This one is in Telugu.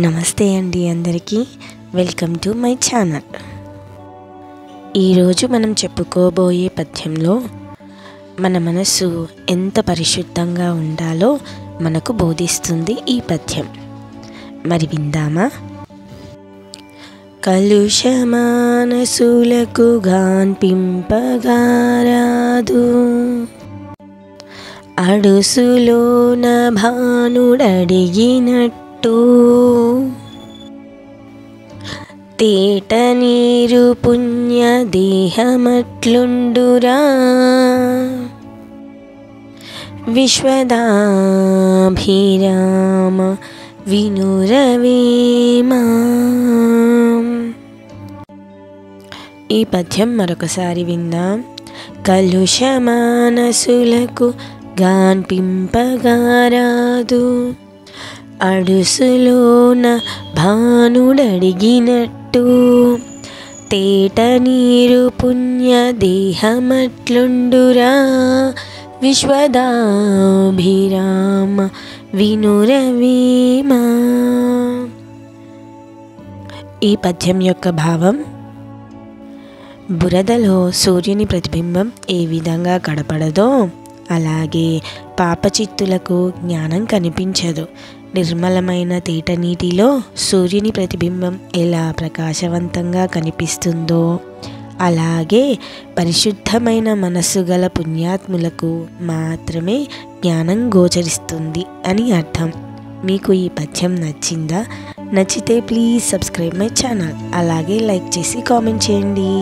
నమస్తే అండి అందరికీ వెల్కమ్ టు మై ఛానల్. ఈరోజు మనం చెప్పుకోబోయే పద్యంలో మన మనసు ఎంత పరిశుద్ధంగా ఉండాలో మనకు బోధిస్తుంది ఈ పద్యం. మరి విందామా? కలుషమానసులకు గాన్పింపగారాదు, అడుసులోన భానుడడిగినట్టు తేట నీరు పుణ్య దేహమట్లుండురా, విశ్వదాభిరామ వినురవేమా. ఈ పద్యం మరొకసారి విందాం. కలుషమానసులకు గాన్పింపగారాదు, అడుసులోన భానుడడిగినట్టు తేట నీరు పుణ్య దేహమట్లుండురా, విశ్వదాభిరామ వినురవేమా. ఈ పద్యం యొక్క భావం: బురదలో సూర్యుని ప్రతిబింబం ఏ విధంగా కనపడదో అలాగే పాపచిత్తులకు జ్ఞానం కనిపించదు. నిర్మలమైన తేట నీటిలో సూర్యుని ప్రతిబింబం ఎలా ప్రకాశవంతంగా కనిపిస్తుందో అలాగే పరిశుద్ధమైన మనస్సు గల పుణ్యాత్ములకు మాత్రమే జ్ఞానం గోచరిస్తుంది అని అర్థం. మీకు ఈ పద్యం నచ్చిందా? నచ్చితే ప్లీజ్ సబ్స్క్రైబ్ మై ఛానల్. అలాగే లైక్ చేసి కామెంట్ చేయండి.